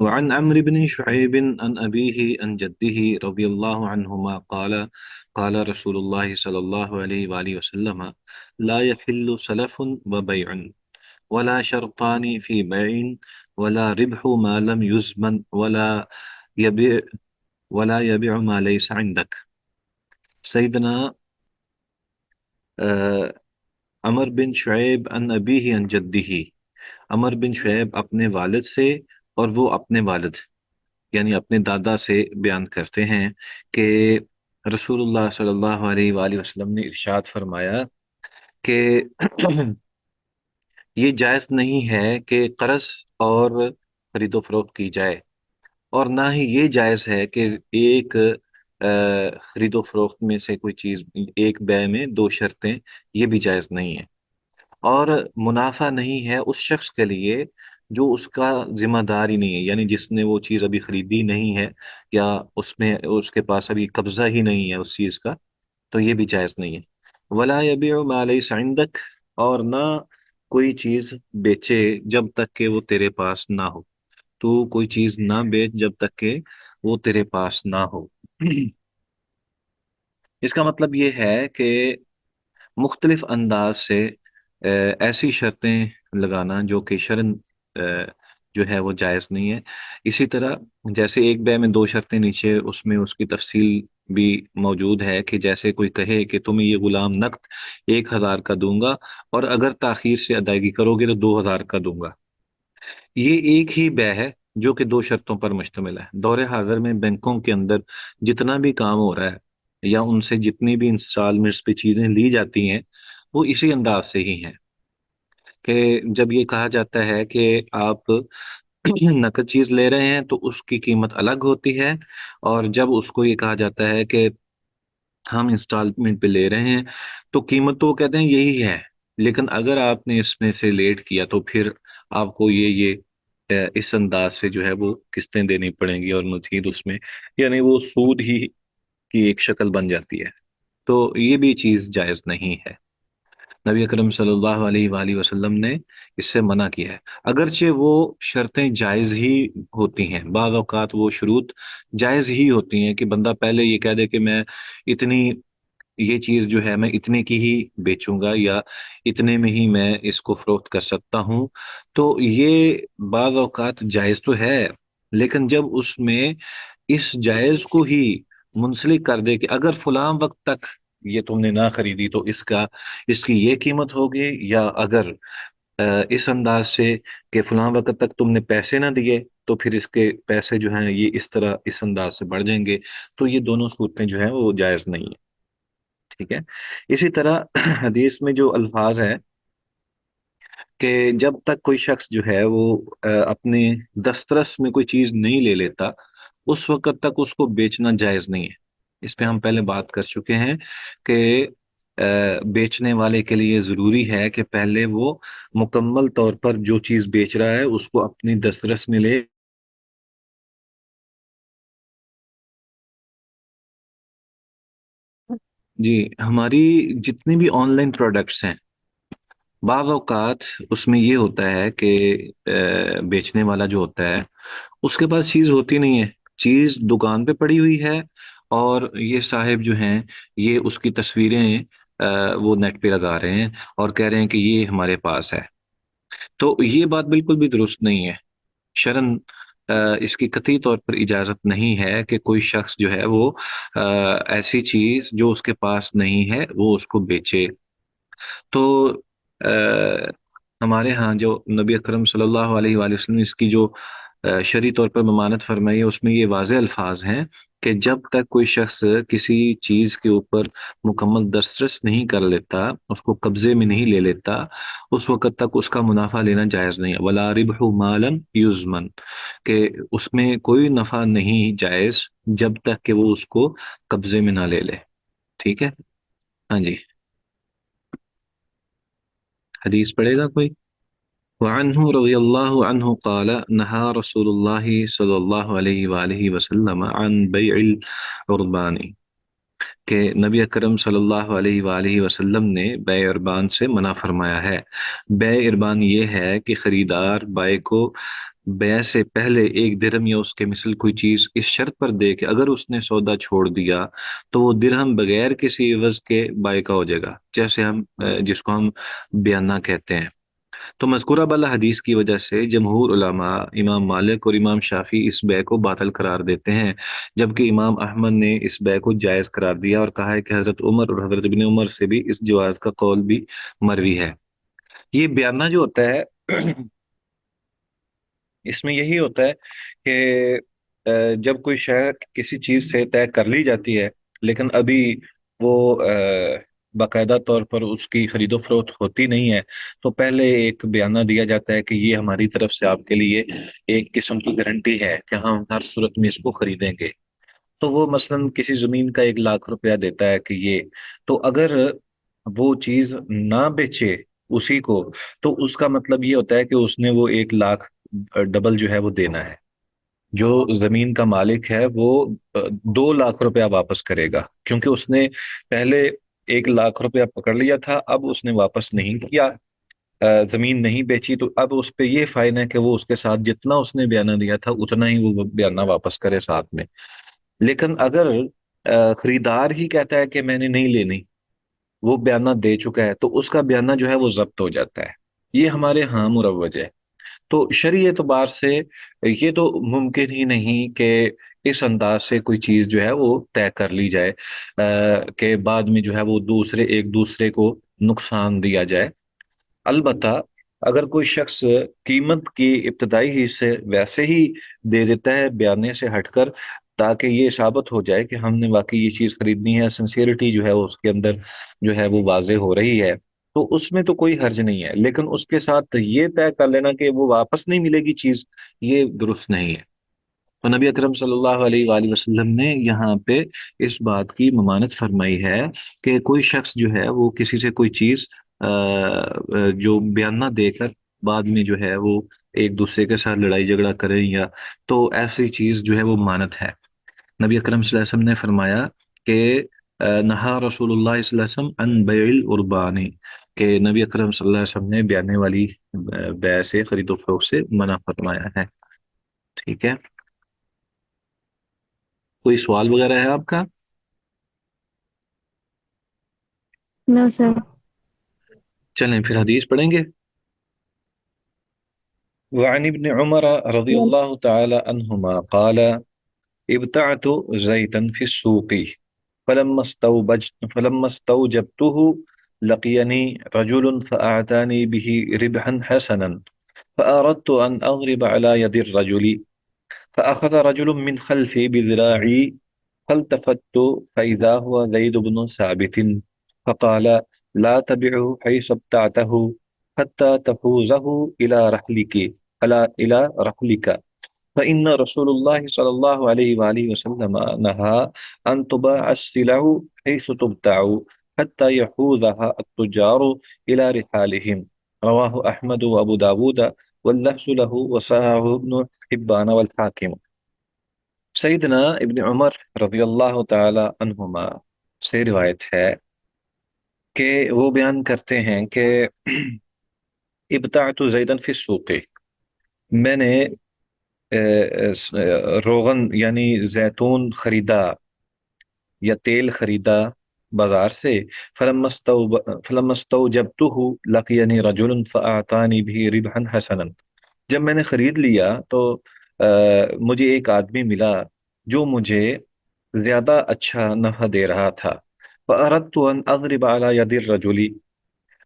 وعن عمرو بن شعيب عن أبيه عن جده رضي الله عنهما قال قال رسول الله صلى الله عليه وآله وسلم لا يحل سلف وبيع ولا شرطان في بيع ولا ربح ما لم يزمن يبيع ولا يبيع ما ليس عندك. سيدنا عمر بن شعیب ان ابی ان جدی، عمر بن شعیب اپنے والد سے اور وہ اپنے والد یعنی اپنے دادا سے بیان کرتے ہیں کہ رسول اللہ صلی اللہ علیہ وآلہ وسلم نے ارشاد فرمایا کہ یہ جائز نہیں ہے کہ قرض اور خرید و فروخت کی جائے، اور نہ ہی یہ جائز ہے کہ ایک خرید و فروخت میں سے کوئی چیز، ایک بے میں دو شرطیں، یہ بھی جائز نہیں ہے، اور منافع نہیں ہے اس شخص کے لیے جو اس کا ذمہ دار ہی نہیں ہے، یعنی جس نے وہ چیز ابھی خریدی نہیں ہے یا اس میں اس کے پاس ابھی قبضہ ہی نہیں ہے اس چیز کا، تو یہ بھی جائز نہیں ہے۔ ولا یبیع ما لیس عندک، اور نہ کوئی چیز بیچے جب تک کہ وہ تیرے پاس نہ ہو، تو کوئی چیز نہ بیچ جب تک کہ وہ تیرے پاس نہ ہو۔ اس کا مطلب یہ ہے کہ مختلف انداز سے ایسی شرطیں لگانا جو کہ شرن جو ہے وہ جائز نہیں ہے۔ اسی طرح جیسے ایک بے میں دو شرطیں، نیچے اس میں اس کی تفصیل بھی موجود ہے کہ جیسے کوئی کہے کہ تمہیں یہ غلام نقد 1,000 کا دوں گا، اور اگر تاخیر سے ادائیگی کرو گے تو 2,000 کا دوں گا، یہ ایک ہی بے ہے جو کہ دو شرطوں پر مشتمل ہے۔ دور حاضر میں بینکوں کے اندر جتنا بھی کام ہو رہا ہے یا ان سے جتنی بھی انسٹالمنٹس پہ چیزیں لی جاتی ہیں، وہ اسی انداز سے ہی ہیں کہ جب یہ کہا جاتا ہے کہ آپ نقد چیز لے رہے ہیں تو اس کی قیمت الگ ہوتی ہے، اور جب اس کو یہ کہا جاتا ہے کہ ہم انسٹالمنٹ پہ لے رہے ہیں تو قیمت تو وہ کہتے ہیں یہی ہے، لیکن اگر آپ نے اس میں سے لیٹ کیا تو پھر آپ کو اس انداز سے جو ہے وہ قسطیں دینی پڑیں گی، اور مزید اس میں یعنی وہ سود ہی کی ایک شکل بن جاتی ہے، تو یہ بھی چیز جائز نہیں ہے۔ نبی اکرم صلی اللہ علیہ وآلہ وسلم نے اس سے منع کیا ہے، اگرچہ وہ شرطیں جائز ہی ہوتی ہیں، بعض اوقات وہ شروط جائز ہی ہوتی ہیں کہ بندہ پہلے یہ کہہ دے کہ میں اتنی یہ چیز جو ہے میں اتنے کی ہی بیچوں گا، یا اتنے میں ہی میں اس کو فروخت کر سکتا ہوں، تو یہ بعض اوقات جائز تو ہے، لیکن جب اس میں اس جائز کو ہی منسلک کر دے کہ اگر فلاں وقت تک یہ تم نے نہ خریدی تو اس کی یہ قیمت ہوگی، یا اگر اس انداز سے کہ فلاں وقت تک تم نے پیسے نہ دیے تو پھر اس کے پیسے جو ہیں یہ اس طرح اس انداز سے بڑھ جائیں گے، تو یہ دونوں صورتیں جو ہیں وہ جائز نہیں ہیں۔ ٹھیک ہے، اسی طرح حدیث میں جو الفاظ ہے کہ جب تک کوئی شخص جو ہے وہ اپنے دسترس میں کوئی چیز نہیں لے لیتا، اس وقت تک اس کو بیچنا جائز نہیں ہے۔ اس پہ ہم پہلے بات کر چکے ہیں کہ بیچنے والے کے لیے ضروری ہے کہ پہلے وہ مکمل طور پر جو چیز بیچ رہا ہے اس کو اپنی دسترس میں لے۔ جی، ہماری جتنی بھی آن لائن پروڈکٹس ہیں، بعض اوقات اس میں یہ ہوتا ہے کہ بیچنے والا جو ہوتا ہے اس کے پاس چیز ہوتی نہیں ہے، چیز دکان پہ پڑی ہوئی ہے، اور یہ صاحب جو ہیں یہ اس کی تصویریں وہ نیٹ پہ لگا رہے ہیں اور کہہ رہے ہیں کہ یہ ہمارے پاس ہے، تو یہ بات بالکل بھی درست نہیں ہے۔ شرن اس کی قطعی طور پر اجازت نہیں ہے کہ کوئی شخص جو ہے وہ ایسی چیز جو اس کے پاس نہیں ہے وہ اس کو بیچے۔ تو ہمارے ہاں جو نبی اکرم صلی اللہ علیہ وآلہ وسلم نے اس کی جو شرعی طور پر ممانعت فرمائی ہے، اس میں یہ واضح الفاظ ہیں کہ جب تک کوئی شخص کسی چیز کے اوپر مکمل دسترس نہیں کر لیتا، اس کو قبضے میں نہیں لے لیتا، اس وقت تک اس کا منافع لینا جائز نہیں ہے۔ ولا ربح ما لم یزمن، کہ اس میں کوئی نفع نہیں جائز جب تک کہ وہ اس کو قبضے میں نہ لے لے۔ ٹھیک ہے، ہاں جی، حدیث پڑھے گا کوئی؟ وعنه رضی اللہ عنہ قال نہا رسول اللہ صلی اللہ علیہ وآلہ وسلم عن بیع العربان، کہ نبی اکرم صلی اللہ علیہ وآلہ وسلم نے بیع اربان سے منع فرمایا ہے۔ بیع اربان یہ ہے کہ خریدار بائع کو بیع سے پہلے ایک درہم یا اس کے مثل کوئی چیز اس شرط پر دے کہ اگر اس نے سودا چھوڑ دیا تو وہ درہم بغیر کسی عوض کے بائع کا ہو جائے گا، جیسے ہم جس کو ہم بیانہ کہتے ہیں۔ تو مذکورہ بالا حدیث کی وجہ سے جمہور علماء، امام مالک اور امام شافعی اس بیع کو باطل قرار دیتے ہیں، جبکہ امام احمد نے اس بیع کو جائز قرار دیا اور کہا ہے کہ حضرت عمر اور حضرت ابن عمر سے بھی اس جواز کا قول بھی مروی ہے۔ یہ بیانہ جو ہوتا ہے اس میں یہی ہوتا ہے کہ جب کوئی شے کسی چیز سے طے کر لی جاتی ہے لیکن ابھی وہ باقاعدہ طور پر اس کی خرید و فروخت ہوتی نہیں ہے، تو پہلے ایک بیانہ دیا جاتا ہے کہ یہ ہماری طرف سے آپ کے لیے ایک قسم کی گارنٹی ہے کہ ہم ہر صورت میں اس کو خریدیں گے۔ تو وہ مثلاً کسی زمین کا 1 لاکھ روپیہ دیتا ہے کہ یہ، تو اگر وہ چیز نہ بیچے اسی کو، تو اس کا مطلب یہ ہوتا ہے کہ اس نے وہ 1 لاکھ ڈبل جو ہے وہ دینا ہے۔ جو زمین کا مالک ہے وہ 2 لاکھ روپیہ واپس کرے گا، کیونکہ اس نے پہلے 1 لاکھ روپیہ پکڑ لیا تھا، اب اس نے واپس نہیں کیا، زمین نہیں بیچی، تو اب اس پہ یہ فائن ہے کہ وہ اس کے ساتھ جتنا اس نے بیانہ دیا تھا اتنا ہی وہ بیانہ واپس کرے ساتھ میں۔ لیکن اگر خریدار ہی کہتا ہے کہ میں نے نہیں لینی، وہ بیانہ دے چکا ہے، تو اس کا بیانہ جو ہے وہ ضبط ہو جاتا ہے۔ یہ ہمارے ہاں مروج ہے۔ تو شرعی اعتبار سے یہ تو ممکن ہی نہیں کہ اس انداز سے کوئی چیز جو ہے وہ طے کر لی جائے کہ بعد میں جو ہے وہ ایک دوسرے کو نقصان دیا جائے۔ البتہ اگر کوئی شخص قیمت کی ابتدائی حصے ویسے ہی دے دیتا ہے بیانے سے ہٹ کر، تاکہ یہ ثابت ہو جائے کہ ہم نے واقعی یہ چیز خریدنی ہے، سنسیئرٹی جو ہے اس کے اندر جو ہے وہ واضح ہو رہی ہے، تو اس میں تو کوئی حرج نہیں ہے۔ لیکن اس کے ساتھ یہ طے کر لینا کہ وہ واپس نہیں ملے گی چیز، یہ درست نہیں ہے۔ تو نبی اکرم صلی اللہ علیہ وآلہ وسلم نے یہاں پہ اس بات کی ممانت فرمائی ہے کہ کوئی شخص جو ہے وہ کسی سے کوئی چیز جو بیانہ دے کر بعد میں جو ہے وہ ایک دوسرے کے ساتھ لڑائی جھگڑا کریں، یا تو ایسی چیز جو ہے وہ ممانت ہے۔ نبی اکرم صلی اللہ علیہ وسلم نے فرمایا کہ نہا رسول اللہ صلی اللہ علیہ وسلم عن بیع العربانی، کہ نبی اکرم صلی اللہ علیہ وسلم نے بیانے والی بیع سے، خرید و فروخت سے منع فرمایا ہے۔ ٹھیک ہے، کوئی سوال وغیرہ ہے آپ کا؟ نو سر۔ چلیں پھر حدیث پڑھیں گے۔ وعن ابن عمر رضی اللہ تعالی عنہما قال ابتعت زیتا فی السوق فلما استوجبته لقيني رجل فأعطاني به ربحا حسنا فأردت أن أضرب على يد الرجل فأخذ رجل من خلفي بذراعي فالتفت فإذا هو زيد بن ثابت فقال لا تبعه حيث ابتعته حتى تحوزه إلى رحلك فإن رسول الله صلى الله عليه وآله وسلم نهى أن تباع السلع حيث تبتاع حتى يحوزها التجار إلى رحالهم. رواه أحمد وأبو داود واللفظ له وصححه ابن حبان والحاكم۔ سیدنا ابن عمر رضی اللہ تعالی عنہما سے روایت ہے کہ وہ بیان کرتے ہیں کہ ابتعت زیدن فی السوق، میں نے روغن یعنی زیتون خریدا یا تیل خریدا بازار سے، فلما استوجبته لقيني رجل فأعطاني به ربحا حسنا، جب میں نے خرید لیا تو مجھے ایک آدمی ملا جو مجھے زیادہ اچھا نفع دے رہا تھا۔ فأردت أن أضرب على يد الرجل،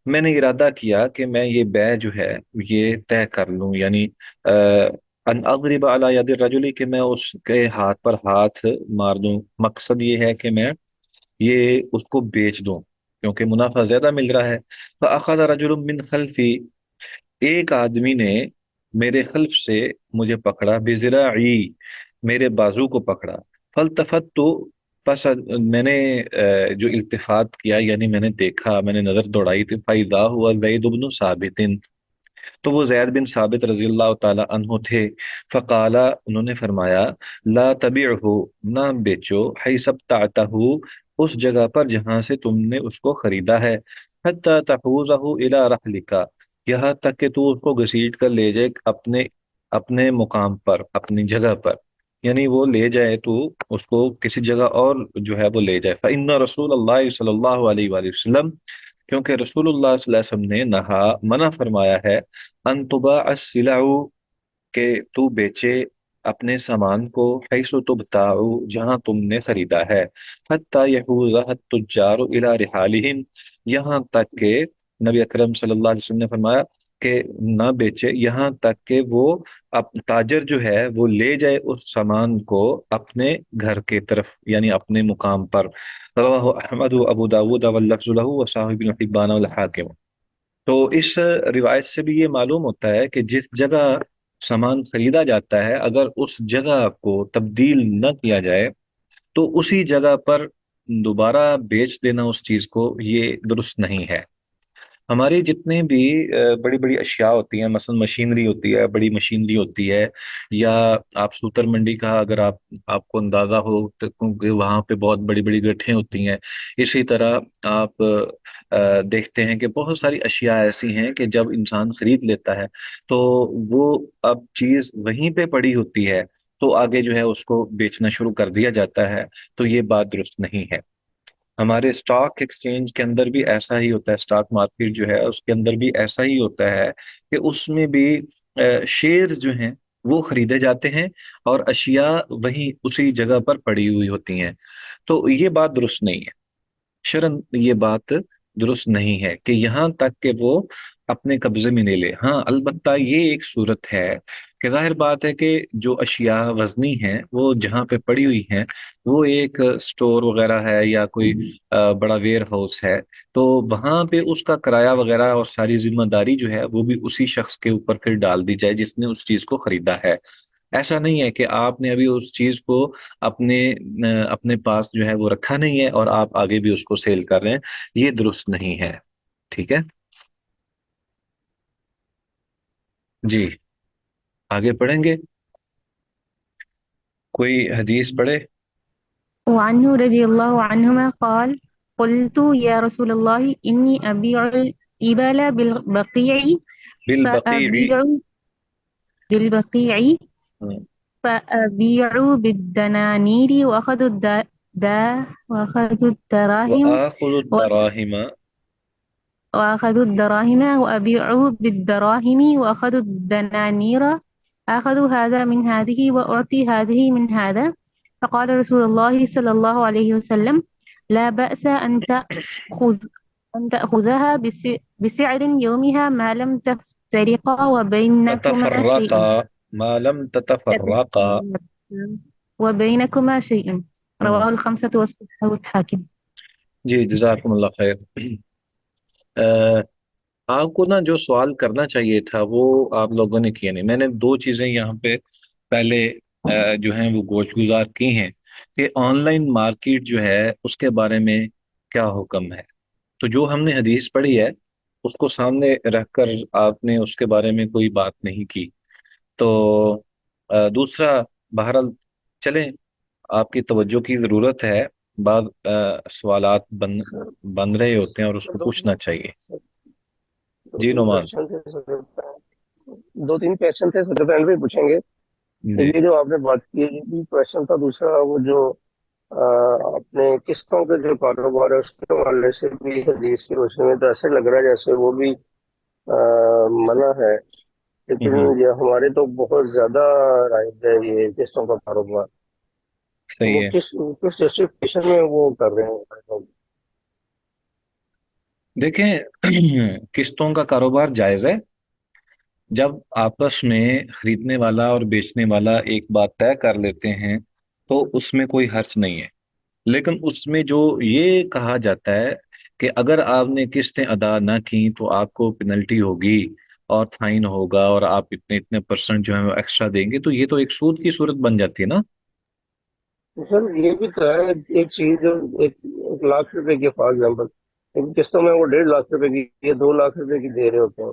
میں نے ارادہ کیا کہ میں یہ بیع جو ہے یہ طے کر لوں، یعنی ان اضرب علی ید الرجل، کہ میں اس کے ہاتھ پر ہاتھ مار دوں۔ مقصد یہ ہے کہ میں یہ اس کو بیچ دوں کیونکہ منافع زیادہ مل رہا ہے۔ فاخذ رجل من خلفی، ایک آدمی نے میرے خلف سے مجھے پکڑا، بذراعی، میرے بازو کو پکڑا، فالتفت تو، پس میں نے جو التفات کیا یعنی میں نے دیکھا، میں نے نظر دوڑائی، تو فاذا ہوا زید بن ثابت، تو وہ زید بن ثابت رضی اللہ تعالی عنہ تھے۔ فقالا، انہوں نے فرمایا، لا تبعہ، نہ بیچو، حیث ابتعتہ، اس جگہ پر جہاں سے تم نے اس کو خریدا ہے، حتی تحوزہ الی رحلک، یہاں تک کہ تو اس کو گھسیٹ کر لے جائے اپنے اپنے مقام پر، اپنی جگہ پر، یعنی وہ لے جائے تو اس کو کسی جگہ اور جو ہے وہ لے جائے۔ فإن رسول اللہ صلی اللہ علیہ وآلہ وسلم، کیونکہ رسول اللہ صلی اللہ علیہ وسلم نے نہا، منع فرمایا ہے، ان تباع السلع، کہ تو بیچے اپنے سامان کو، حیث تبتاع، جہاں تم نے خریدا ہے، حتی یحوزہ التجار الی رحالہم، یہاں تک کہ نبی اکرم صلی اللہ علیہ وسلم نے فرمایا کہ نہ بیچے یہاں تک کہ وہ تاجر جو ہے وہ لے جائے اس سامان کو اپنے گھر کے طرف، یعنی اپنے مقام پر۔ رواہ احمد و ابو داود واللفظ له وصاحب بن حبان والحاکم۔ تو اس روایت سے بھی یہ معلوم ہوتا ہے کہ جس جگہ سامان خریدا جاتا ہے، اگر اس جگہ کو تبدیل نہ کیا جائے تو اسی جگہ پر دوبارہ بیچ دینا اس چیز کو، یہ درست نہیں ہے۔ ہماری جتنے بھی بڑی بڑی اشیاء ہوتی ہیں، مثلا مشینری ہوتی ہے، بڑی مشینری ہوتی ہے، یا آپ سوتر منڈی کا اگر آپ کو اندازہ ہو تو، کیونکہ وہاں پہ بہت بڑی بڑی گٹھیں ہوتی ہیں، اسی طرح آپ دیکھتے ہیں کہ بہت ساری اشیاء ایسی ہیں کہ جب انسان خرید لیتا ہے تو وہ اب چیز وہیں پہ پڑی ہوتی ہے، تو آگے جو ہے اس کو بیچنا شروع کر دیا جاتا ہے، تو یہ بات درست نہیں ہے۔ ہمارے اسٹاک ایکسچینج کے اندر بھی ایسا ہی ہوتا ہے، اسٹاک مارکیٹ جو ہے اس کے اندر بھی ایسا ہی ہوتا ہے کہ اس میں بھی شیئرز جو ہیں وہ خریدے جاتے ہیں اور اشیاء وہیں اسی جگہ پر پڑی ہوئی ہوتی ہیں، تو یہ بات درست نہیں ہے، شرن یہ بات درست نہیں ہے کہ یہاں تک کہ وہ اپنے قبضے میں لے لے۔ ہاں البتہ یہ ایک صورت ہے کہ ظاہر بات ہے کہ جو اشیاء وزنی ہیں وہ جہاں پہ پڑی ہوئی ہیں، وہ ایک سٹور وغیرہ ہے یا کوئی بڑا ویئر ہاؤس ہے، تو وہاں پہ اس کا کرایہ وغیرہ اور ساری ذمہ داری جو ہے وہ بھی اسی شخص کے اوپر پھر ڈال دی جائے جس نے اس چیز کو خریدا ہے۔ ایسا نہیں ہے کہ آپ نے ابھی اس چیز کو اپنے اپنے پاس جو ہے وہ رکھا نہیں ہے اور آپ آگے بھی اس کو سیل کر رہے ہیں، یہ درست نہیں ہے۔ ٹھیک ہے جی، آگے پڑھیں گے، کوئی حدیث پڑھے؟ وعنه رضي الله عنهما قال قلت يا رسول الله إني أبيع الإبل بالبقيع بالبقیع، فأبيع بالبقيع فأبيع بالدنانير وأخذوا الدراهم وآخذ الدراهم، وأخذوا الدراهم وأبيعوا بالدراهم وأخذوا الدنانير أخذوا هذا من هذه وأعطي هذه من هذا. فقال رسول الله صلى الله عليه وسلم لا بأس أن تأخذها بسعر يومها ما لم تفترقا تتفرقا ما لم تتفرقا۔ وبينكما شيء. ہم، رواه الخمسة والصحة والحاكم. جی جزاکم اللہ خیر۔ آپ کو نا جو سوال کرنا چاہیے تھا وہ آپ لوگوں نے کیا نہیں، میں نے دو چیزیں یہاں پہ پہلے جو ہیں وہ گوش گزار کی ہیں کہ آن لائن مارکیٹ جو ہے اس کے بارے میں کیا حکم ہے۔ تو جو ہم نے حدیث پڑھی ہے اس کو سامنے رکھ کر آپ نے اس کے بارے میں کوئی بات نہیں کی، تو دوسرا، بہرحال چلیں، آپ کی توجہ کی ضرورت ہے، بعض سوالات سر بن رہے ہوتے ہیں اور اس سر کو دو پوچھنا چاہیے۔ سر دو جی تین نعمان۔ کوشچن تھے سر، دو تین کوشچن تھے، سب سے پہلے بھی پوچھیں گے۔ جی یہ جو آپ نے بات کی ہے یہ بھی کوشچن تھا، دوسرا وہ جو اپنے قسطوں کے جو کاروبار ہے اس کے حوالے سے بھی حدیث کی روشنی میں تو ایسے لگ رہا ہے جیسے وہ بھی منع ہے، لیکن ہوں، یہ ہمارے تو بہت زیادہ رائج ہے یہ قسطوں کا کاروبار۔ وہ صحیح ہے۔ کس جسٹیفکیشن میں وہ کر رہے ہیں؟ دیکھیں قسطوں کا کاروبار جائز ہے جب آپس میں خریدنے والا اور بیچنے والا ایک بات طے کر لیتے ہیں، تو اس میں کوئی حرج نہیں ہے، لیکن اس میں جو یہ کہا جاتا ہے کہ اگر آپ نے قسطیں ادا نہ کی تو آپ کو پینلٹی ہوگی اور فائن ہوگا اور آپ اتنے اتنے پرسنٹ جو ہے وہ ایکسٹرا دیں گے، تو یہ تو ایک سود کی صورت بن جاتی ہے نا۔ سر یہ بھی تو ہے، ایک چیز جو ایک لاکھ روپے کی فار ایگزامپل، لیکن قسطوں میں وہ 1.5 لاکھ روپے کی یا 2 لاکھ روپے کی دے رہے ہوتے ہیں،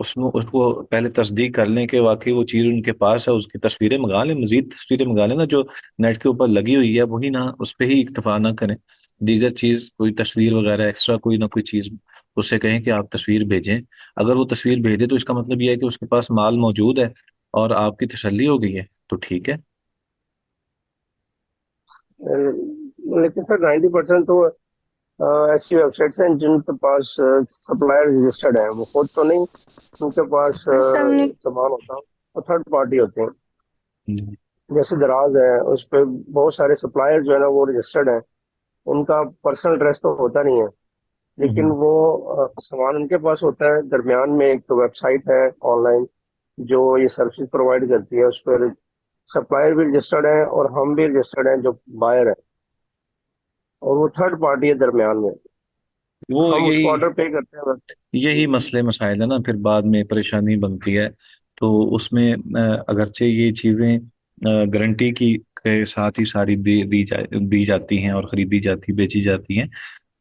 اس کو پہلے تصدیق کر لیں کہ واقعی وہ چیز ان کے پاس ہے، اس کی تصویریں منگا لیں، مزید تصویریں منگا لیں نا جو نیٹ کے اوپر لگی ہوئی ہے وہی نہ، اس پہ ہی اکتفا نہ کریں، دیگر چیز کوئی تصویر وغیرہ ایکسٹرا کوئی نہ کوئی چیز اس سے کہیں کہ آپ تصویر بھیجیں۔ اگر وہ تصویر بھیج دے تو اس کا مطلب یہ ہے کہ اس کے پاس مال موجود ہے اور آپ کی تسلی ہو گئی ہے، تو ٹھیک ہے۔ لیکن سر 90% تو ایسی ویب سائٹس ہیں جن کے پاس سپلائر رجسٹرڈ ہیں، وہ خود تو نہیں، ان کے پاس السلام علیکم۔ سامان ہوتا ہے اور تھرڈ پارٹی ہوتے ہیں، ہم، جیسے دراز ہے، اس پہ بہت سارے سپلائر جو ہے نا وہ رجسٹرڈ ہیں، ان کا پرسنل ایڈریس تو ہوتا نہیں ہے، لیکن ہم، وہ سامان ان کے پاس ہوتا ہے۔ درمیان میں ایک ویب سائٹ ہے آن لائن جو یہ سروسز پرووائڈ کرتی ہے، اس پہ سپلائر بھی رجسٹرڈ ہیں اور ہم بھی رجسٹرڈ ہیں جو بائر ہے، اور وہ تھرڈ پارٹی ہے درمیان میں، وہ ہم اس کو یہی آرڈر پے کرتے ہیں بس۔ یہی مسئلے مسائل ہے نا، پھر بعد میں پریشانی بنتی ہے۔ تو اس میں اگرچہ یہ چیزیں گارنٹی کی کے ساتھ ہی ساری دی جاتی ہیں اور خریدی جاتی بیچی جاتی ہیں،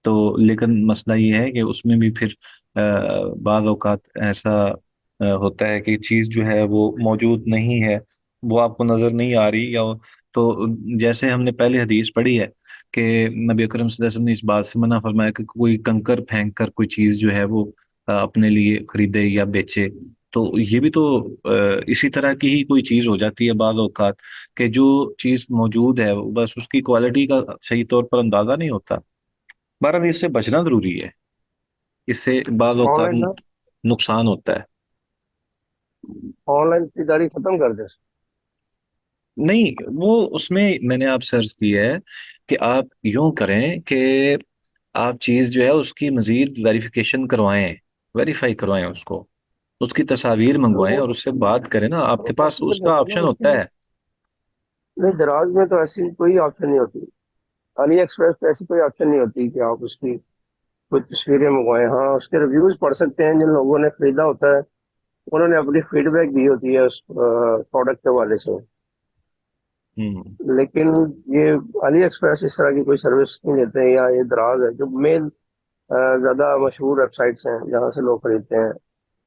تو لیکن مسئلہ یہ ہے کہ اس میں بھی پھر بعض اوقات ایسا ہوتا ہے کہ چیز جو ہے وہ موجود نہیں ہے، وہ آپ کو نظر نہیں آ رہی، یا تو جیسے ہم نے پہلے حدیث پڑھی ہے کہ نبی اکرم صلی اللہ علیہ وسلم نے اس بات سے منع فرمایا کہ کوئی کنکر پھینک کر کوئی چیز جو ہے وہ اپنے لیے خریدے یا بیچے، تو یہ بھی تو اسی طرح کی ہی کوئی چیز ہو جاتی ہے بعض اوقات کہ جو چیز موجود ہے بس اس کی کوالٹی کا صحیح طور پر اندازہ نہیں ہوتا۔ بہرحال اس سے بچنا ضروری ہے، اس سے بعض آن اوقات لائن نقصان ہوتا ہے۔ آن لائن خریداری ختم کر دیں۔ نہیں، وہ اس میں نے آپ سے عرض کی ہے کہ آپ یوں کریں کہ آپ چیز جو ہے اس کی مزید ویریفیکیشن کروائیں، ویریفائی کروائیں اس کو، اس کی تصاویر منگوائیں وہ اور اس سے بات کریں نا، آپ وہ کے پاس اس پاسبل کا ہوتا ہے نا آپشن اس کی، ہوتا ہے۔ نہیں دراز میں تو ایسی کوئی آپشن نہیں ہوتی، علی ایکسپریس پہ ایسی کوئی آپشن نہیں ہوتی کہ آپ اس کی کوئی تصویریں منگوائیں۔ ہاں اس کے ریویوز پڑھ سکتے ہیں، جن لوگوں نے خریدا ہوتا ہے انہوں نے اپنی فیڈ بیک دی ہوتی ہے اس پروڈکٹ کے حوالے سے، ہوں۔ لیکن یہ علی ایکسپریس اس طرح کی کوئی سروس نہیں دیتے ہیں، یا یہ دراز ہے جو مین زیادہ مشہور ویب سائٹس ہیں جہاں سے لوگ خریدتے ہیں۔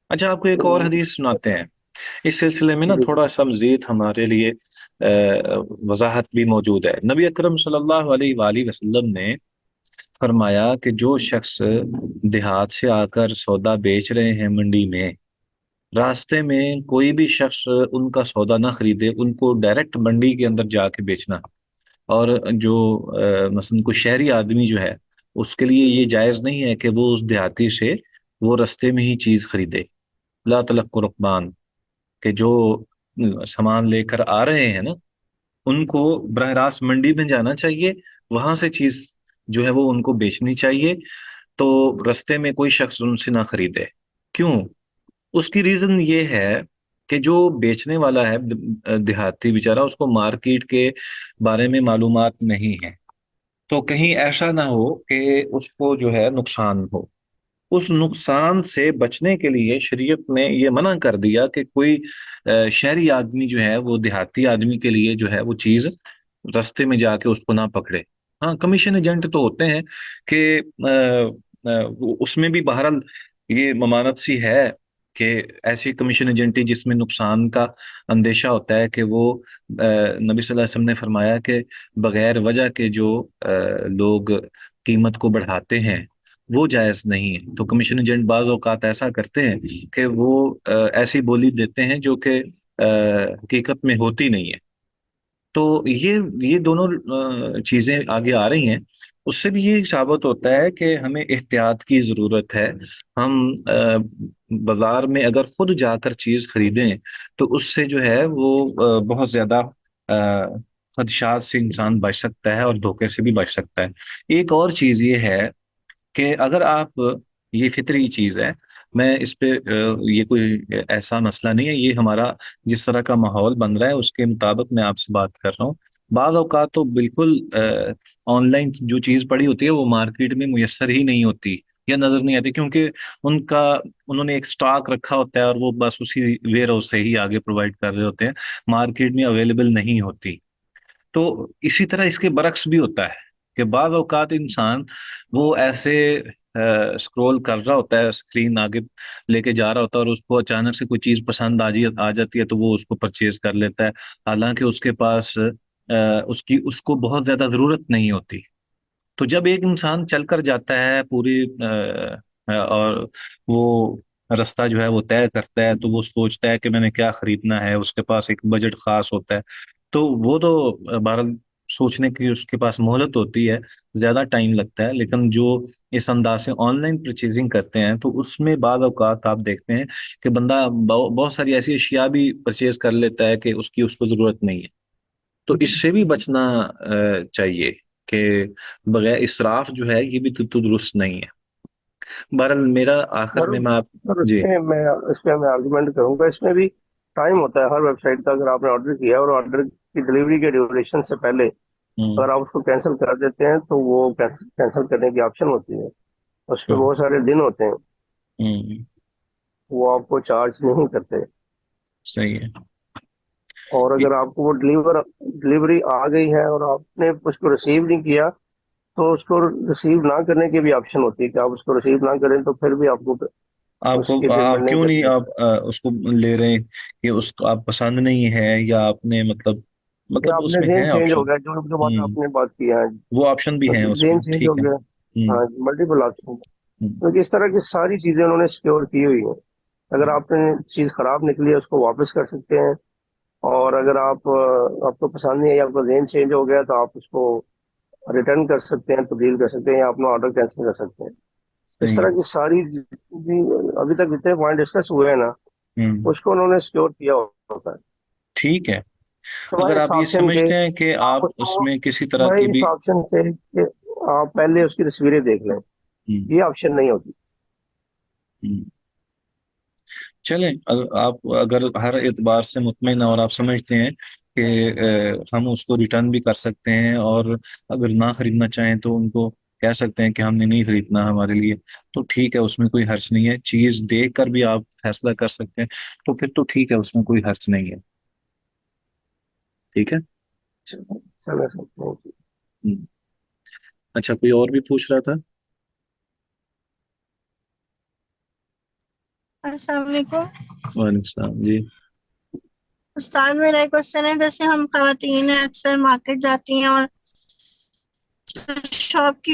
اچھا، آپ کو ایک اور حدیث سناتے ہیں اس سلسلے میں نا، جی تھوڑا سا مزید ہمارے لیے وضاحت بھی موجود ہے۔ نبی اکرم صلی اللہ علیہ وآلہ وسلم نے فرمایا کہ جو شخص دیہات سے آ کر سودا بیچ رہے ہیں منڈی میں، راستے میں کوئی بھی شخص ان کا سودا نہ خریدے، ان کو ڈائریکٹ منڈی کے اندر جا کے بیچنا، اور جو مثلا کوئی شہری آدمی جو ہے اس کے لیے یہ جائز نہیں ہے کہ وہ اس دیہاتی سے وہ رستے میں ہی چیز خریدے۔ لا تلق رقبان، کہ جو سامان لے کر آ رہے ہیں نا ان کو براہ راست منڈی میں جانا چاہیے، وہاں سے چیز جو ہے وہ ان کو بیچنی چاہیے، تو رستے میں کوئی شخص ان سے نہ خریدے۔ کیوں؟ اس کی ریزن یہ ہے کہ جو بیچنے والا ہے دیہاتی بیچارہ، اس کو مارکیٹ کے بارے میں معلومات نہیں ہے، تو کہیں ایسا نہ ہو کہ اس کو جو ہے نقصان ہو۔ اس نقصان سے بچنے کے لیے شریعت نے یہ منع کر دیا کہ کوئی شہری آدمی جو ہے وہ دیہاتی آدمی کے لیے جو ہے وہ چیز رستے میں جا کے اس کو نہ پکڑے۔ ہاں، کمیشن ایجنٹ تو ہوتے ہیں کہ اس میں بھی بہرحال یہ ممانت سی ہے کہ ایسی کمیشن ایجنٹی جس میں نقصان کا اندیشہ ہوتا ہے کہ وہ نبی صلی اللہ علیہ وسلم نے فرمایا کہ بغیر وجہ کے جو لوگ قیمت کو بڑھاتے ہیں وہ جائز نہیں ہے۔ تو کمیشن ایجنٹ بعض اوقات ایسا کرتے ہیں کہ وہ ایسی بولی دیتے ہیں جو کہ حقیقت میں ہوتی نہیں ہے۔ تو یہ دونوں چیزیں آگے آ رہی ہیں، اس سے بھی یہ ثابت ہوتا ہے کہ ہمیں احتیاط کی ضرورت ہے۔ ہم بازار میں اگر خود جا کر چیز خریدیں تو اس سے جو ہے وہ بہت زیادہ خدشات سے انسان بچ سکتا ہے اور دھوکے سے بھی بچ سکتا ہے۔ ایک اور چیز یہ ہے کہ اگر آپ، یہ فطری چیز ہے، میں اس پہ یہ کوئی ایسا مسئلہ نہیں ہے، یہ ہمارا جس طرح کا ماحول بن رہا ہے اس کے مطابق میں آپ سے بات کر رہا ہوں۔ بعض اوقات تو بالکل آن لائن جو چیز پڑی ہوتی ہے وہ مارکیٹ میں میسر ہی نہیں ہوتی یا نظر نہیں آتی، کیونکہ انہوں نے ایک سٹاک رکھا ہوتا ہے اور وہ بس اسی ویئر ہاؤس سے ہی آگے پرووائڈ کر رہے ہوتے ہیں، مارکیٹ میں اویلیبل نہیں ہوتی۔ تو اسی طرح اس کے برعکس بھی ہوتا ہے کہ بعض اوقات انسان وہ ایسے اسکرول کر رہا ہوتا ہے، اسکرین آگے لے کے جا رہا ہوتا ہے، اور اس کو اچانک سے کوئی چیز پسند آ جاتی ہے تو وہ اس کو پرچیز کر لیتا ہے، حالانکہ اس کے پاس اس کو بہت زیادہ ضرورت نہیں ہوتی۔ تو جب ایک انسان چل کر جاتا ہے پوری اور وہ راستہ جو ہے وہ طے کرتا ہے، تو وہ سوچتا ہے کہ میں نے کیا خریدنا ہے، اس کے پاس ایک بجٹ خاص ہوتا ہے، تو وہ تو بہرحال سوچنے کی اس کے پاس مہلت ہوتی ہے، زیادہ ٹائم لگتا ہے۔ لیکن جو اس انداز سے آن لائن پرچیزنگ کرتے ہیں تو اس میں بعض اوقات آپ دیکھتے ہیں کہ بندہ بہت ساری ایسی اشیاء بھی پرچیز کر لیتا ہے کہ اس کو ضرورت نہیں ہے۔ تو اس سے بھی بچنا چاہیے کہ بغیر اسراف جو ہے یہ بھی تو درست نہیں ہے۔ بہرحال میرا آخر سر میں آپ سر اس جی میں میں اس پہ میں آرگومنٹ کروں گا، اس میں بھی ٹائم ہوتا ہے ہر ویب سائٹ کا۔ اگر آپ نے آرڈر کیا اور آرڈر کی ڈلیوری کے ڈیوریشن سے پہلے ہوں اگر آپ اس کو کینسل کر دیتے ہیں تو وہ کینسل کرنے کی آپشن ہوتی ہے، اس پہ ہوں بہت سارے دن ہوتے ہیں، ہوں، وہ آپ کو چارج نہیں کرتے۔ صحیح ہے۔ اور اگر آپ کو وہ ڈلیوری آ گئی ہے اور آپ نے اس کو ریسیو نہیں کیا تو اس کو ریسیو نہ کرنے کی بھی آپشن ہوتی ہے کہ آپ اس کو ریسیو نہ کریں تو پھر بھی آپ کو آپ اس کو کی پیمنٹ آپ نہیں کیوں نہیں کرنی آپ اس کو لے رہے ہیں کہ اس کو آپ پسند نہیں ہے، یا آپ نے یا مطلب آپ اس نے میں ذہن ہے چینج آپشن؟ ہو گیا جو بات ہوں، آپ نے بات کی ہے، وہ آپشن بھی ہیں اس میں، ذہن چینج ہو ٹھیک ہے۔ گیا۔ ہوں ہاں ملٹیپل آپشن، ہوں کیونکہ اس طرح کی ساری چیزیں انہوں نے سکیور کی ہوئی ہیں۔ اگر ہوں، آپ نے چیز خراب نکلی ہے اس کو واپس کر سکتے ہیں، اور اگر آپ کو پسند نہیں ہے یا آپ کا ذہن چینج ہو گیا تو آپ اس کو ریٹرن کر سکتے ہیں، تبدیل کر سکتے ہیں، یا اپنا آرڈر کینسل کر سکتے ہیں۔ اس صحیح طرح ہے۔ کی ساری ابھی تک جتنے پوائنٹ ڈسکس ہوئے ہیں نا، ہوں، اس کو انہوں نے سکیور کیا ہوتا ہے۔ ٹھیک ہے۔ سوائے اگر اس آپ یہ آپشن کے سمجھتے ہیں کہ آپ آپ اس اس کو میں کسی طرح سوائے کی اس بھی آپشن سے کہ آپ پہلے اس کی تصویریں دیکھ لیں، ہوں یہ آپشن نہیں ہوتی۔ ہوں، چلیں، آپ اگر ہر اعتبار سے مطمئن ہیں اور آپ سمجھتے ہیں کہ ہم اس کو ریٹرن بھی کر سکتے ہیں، اور اگر نہ خریدنا چاہیں تو ان کو کہہ سکتے ہیں کہ ہم نے نہیں خریدنا ہمارے لیے، تو ٹھیک ہے، اس میں کوئی حرج نہیں ہے، چیز دیکھ کر بھی آپ فیصلہ کر سکتے ہیں، تو پھر تو ٹھیک ہے، اس میں کوئی حرج نہیں ہے۔ ٹھیک ہے۔ چلے سکتے ہیں۔ ہوں، اچھا، کوئی اور بھی پوچھ رہا تھا؟ السلام علیکم وعلیکم السلام جی۔ استاد، میرا ایک کوشچن ہے، جیسے ہم خواتین اکثر مارکیٹ جاتی ہیں اور شاپ کی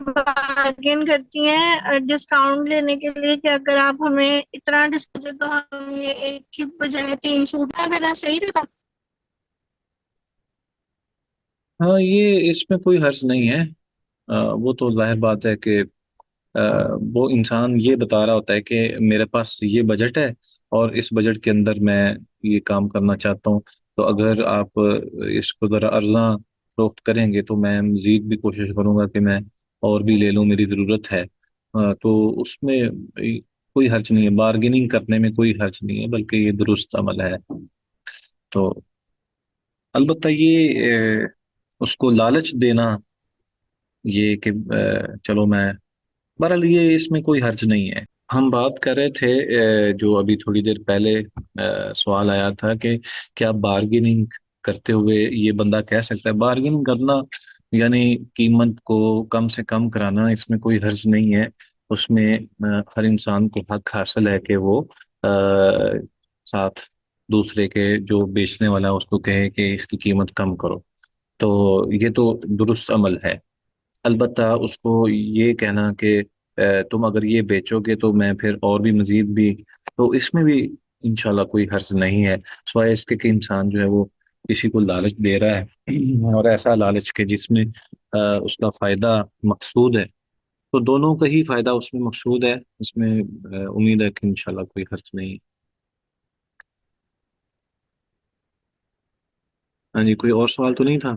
بارگین کرتی ہیں ڈسکاؤنٹ لینے کے لیے کہ اگر آپ ہمیں اتنا ڈسکاؤنٹ دیں تو ہم یہ ایک کی بجائے 3 سوٹ وغیرہ صحیح رہتا؟ ہاں، یہ اس میں کوئی حرج نہیں ہے۔ وہ تو ظاہر بات ہے کہ وہ انسان یہ بتا رہا ہوتا ہے کہ میرے پاس یہ بجٹ ہے اور اس بجٹ کے اندر میں یہ کام کرنا چاہتا ہوں، تو اگر آپ اس کو ذرا ارزاں فروخت کریں گے تو میں مزید بھی کوشش کروں گا کہ میں اور بھی لے لوں، میری ضرورت ہے۔ تو اس میں کوئی حرج نہیں ہے، بارگیننگ کرنے میں کوئی حرج نہیں ہے، بلکہ یہ درست عمل ہے۔ تو البتہ یہ اس کو لالچ دینا، یہ کہ چلو میں، بہرحال یہ اس میں کوئی حرج نہیں ہے۔ ہم بات کر رہے تھے جو ابھی تھوڑی دیر پہلے سوال آیا تھا کہ کیا بارگیننگ کرتے ہوئے یہ بندہ کہہ سکتا ہے؟ بارگیننگ کرنا یعنی قیمت کو کم سے کم کرانا، اس میں کوئی حرج نہیں ہے۔ اس میں ہر انسان کو حق حاصل ہے کہ وہ ساتھ دوسرے کے جو بیچنے والا ہے اس کو کہے کہ اس کی قیمت کم کرو، تو یہ تو درست عمل ہے۔ البتہ اس کو یہ کہنا کہ تم اگر یہ بیچو گے تو میں پھر اور بھی مزید بھی، تو اس میں بھی انشاءاللہ کوئی حرج نہیں ہے، سوائے اس کے کہ انسان جو ہے وہ کسی کو لالچ دے رہا ہے، اور ایسا لالچ کہ جس میں اس کا فائدہ مقصود ہے، تو دونوں کا ہی فائدہ اس میں مقصود ہے، اس میں امید ہے کہ انشاءاللہ کوئی حرج نہیں ہے۔ ہاں جی، کوئی اور سوال تو نہیں تھا؟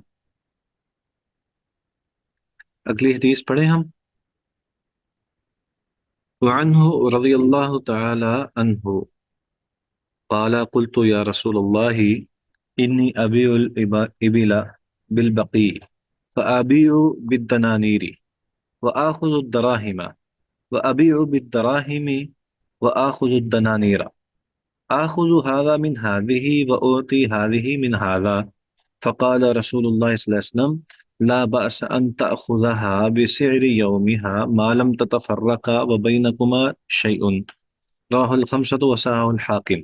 اگلی حدیث پڑھیں ہم۔ وعنہ رضی اللہ تعالی عنہ قال قلت یا رسول اللہ انی ابیع الابل بالبقیع فابیع بالدنانیر واخذ الدراهم وابیع بالدراهم واخذ الدنانیر آخذ هذا من هذه وأعطي هذه من هذا فقال رسول الله صلى الله عليه وسلم لا بأس أن تأخذها بسعر يومها ما لم تتفرقا وبينكما شيء رواه الخمسة وصححه الحاكم۔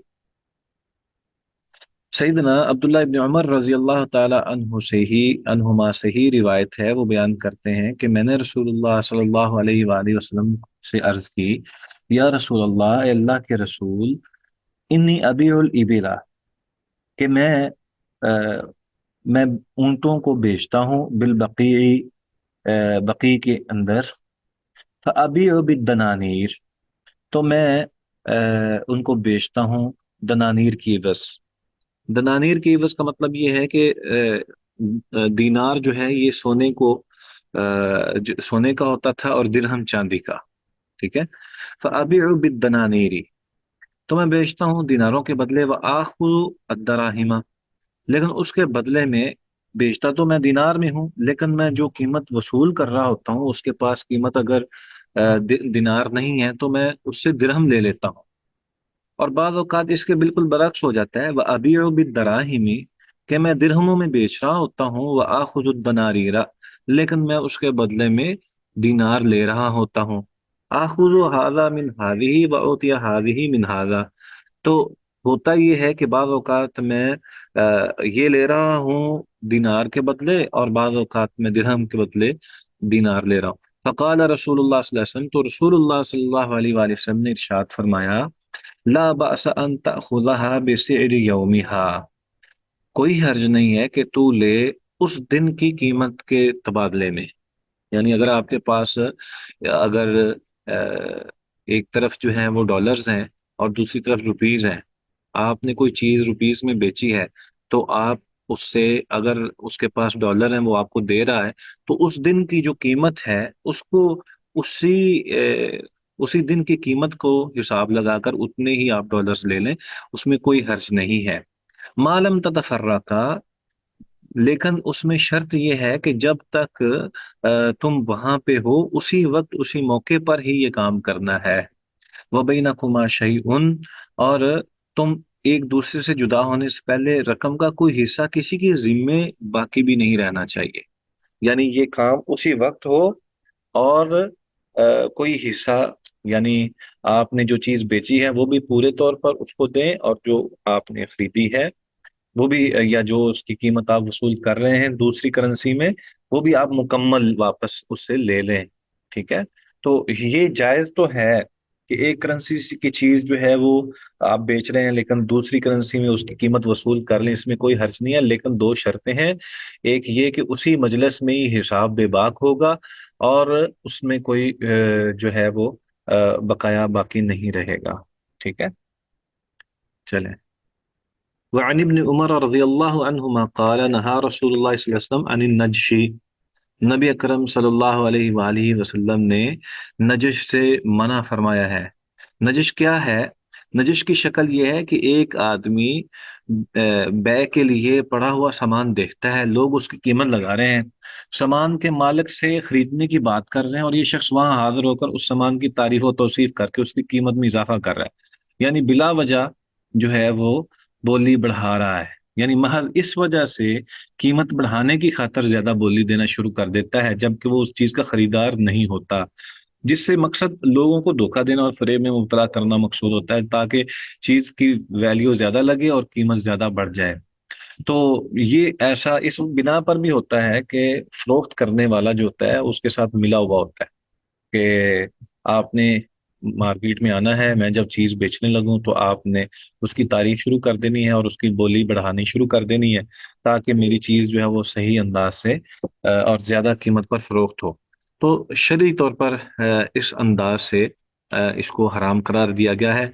سیدنا عبداللہ ابن عمر رضی اللہ تعالی عنہما سے ہی روایت ہے، وہ بیان کرتے ہیں کہ میں نے رسول اللہ صلی اللہ علیہ وآلہ وسلم سے عرض کی، یا رسول اللہ، اے اللہ کے رسول، انی ابیع الابلا، کہ میں اونٹوں کو بیچتا ہوں، بالبقیع، بقیع کے اندر، فابیع بالدنانیر، تو میں ان کو بیچتا ہوں دنانیر کی عوض۔ دنانیر کی عوض کا مطلب یہ ہے کہ دینار جو ہے یہ سونے کا ہوتا تھا، اور درہم چاندی کا، ٹھیک ہے۔ فابیع بالدنانیر، تو میں بیچتا ہوں دیناروں کے بدلے، وآخذ الدراہم، لیکن اس کے بدلے میں بیچتا تو میں دینار میں ہوں، لیکن میں جو قیمت وصول کر رہا ہوتا ہوں، اس کے پاس قیمت اگر دینار نہیں ہے تو میں اس سے درہم لے لیتا ہوں۔ اور بعض اوقات اس کے بالکل برعکس ہو جاتا ہے، وَأَبِيعُ بِالدَّرَاهِمِ، کہ میں درہموں میں بیچ رہا ہوتا ہوں، وَآخُذُ الدَّنَانِيرَ، لیکن میں اس کے بدلے میں دینار لے رہا ہوتا ہوں۔ آخُذُ هَذَا مِنْ هَذِهِ وَأُعْطِيَ هَذِهِ مِنْ هَذَا، تو ہوتا یہ ہے کہ بعض اوقات میں یہ لے رہا ہوں دینار کے بدلے، اور بعض اوقات میں درہم کے بدلے دینار لے رہا ہوں۔ فقال رسول اللہ صلی اللہ علیہ وسلم، تو رسول اللہ صلی اللہ علیہ وآلہ وسلم نے ارشاد فرمایا، لا بأس ان تأخذها بسعر یومها، کوئی حرج نہیں ہے کہ تو لے اس دن کی قیمت کے تبادلے میں۔ یعنی اگر آپ کے پاس اگر ایک طرف جو ہے وہ ڈالرز ہیں اور دوسری طرف روپیز ہیں، آپ نے کوئی چیز روپیز میں بیچی ہے، تو آپ اس سے، اگر اس کے پاس ڈالر ہیں وہ آپ کو دے رہا ہے، تو اس دن کی جو قیمت ہے اس کو اسی اسی دن کی قیمت کو حساب لگا کر اتنے ہی آپ ڈالرز لے لیں، اس میں کوئی حرج نہیں ہے۔ ما لم تتفرقا، لیکن اس میں شرط یہ ہے کہ جب تک تم وہاں پہ ہو، اسی وقت اسی موقع پر ہی یہ کام کرنا ہے۔ وَبَيْنَكُمَا شَيْءٌ، اور تم ایک دوسرے سے جدا ہونے سے پہلے رقم کا کوئی حصہ کسی کے ذمے باقی بھی نہیں رہنا چاہیے، یعنی یہ کام اسی وقت ہو، اور کوئی حصہ، یعنی آپ نے جو چیز بیچی ہے وہ بھی پورے طور پر اس کو دیں، اور جو آپ نے خریدی ہے وہ بھی، یا جو اس کی قیمت آپ وصول کر رہے ہیں دوسری کرنسی میں، وہ بھی آپ مکمل واپس اس سے لے لیں، ٹھیک ہے۔ تو یہ جائز تو ہے کہ ایک کرنسی کی چیز جو ہے وہ آپ بیچ رہے ہیں، لیکن دوسری کرنسی میں اس کی قیمت وصول کر لیں، اس میں کوئی حرج نہیں ہے، لیکن دو شرطیں ہیں۔ ایک یہ کہ اسی مجلس میں ہی حساب بے باک ہوگا، اور اس میں کوئی جو ہے وہ بقایا باقی نہیں رہے گا، ٹھیک ہے۔ چلیں، وعن ابن عمر رضی اللہ عنہما قال نہا رسول اللہ صلی اللہ علیہ وسلم عن النجشی، نبی اکرم صلی اللہ علیہ وآلہ وسلم نے نجش سے منع فرمایا ہے۔ نجش کیا ہے؟ نجش کی شکل یہ ہے کہ ایک آدمی بے کے لیے پڑا ہوا سامان دیکھتا ہے، لوگ اس کی قیمت لگا رہے ہیں، سامان کے مالک سے خریدنے کی بات کر رہے ہیں، اور یہ شخص وہاں حاضر ہو کر اس سامان کی تعریف و توصیف کر کے اس کی قیمت میں اضافہ کر رہا ہے، یعنی بلا وجہ جو ہے وہ بولی بڑھا رہا ہے، یعنی محض اس وجہ سے قیمت بڑھانے کی خاطر زیادہ بولی دینا شروع کر دیتا ہے، جبکہ وہ اس چیز کا خریدار نہیں ہوتا، جس سے مقصد لوگوں کو دھوکہ دینا اور فریب میں مبتلا کرنا مقصود ہوتا ہے، تاکہ چیز کی ویلیو زیادہ لگے اور قیمت زیادہ بڑھ جائے۔ تو یہ ایسا اس بنا پر بھی ہوتا ہے کہ فروخت کرنے والا جو ہوتا ہے اس کے ساتھ ملا ہوا ہوتا ہے کہ آپ نے مارکیٹ میں آنا ہے، میں جب چیز بیچنے لگوں تو آپ نے اس کی تعریف شروع کر دینی ہے اور اس کی بولی بڑھانی شروع کر دینی ہے، تاکہ میری چیز جو ہے وہ صحیح انداز سے اور زیادہ قیمت پر فروخت ہو۔ تو شرعی طور پر اس انداز سے اس کو حرام قرار دیا گیا ہے۔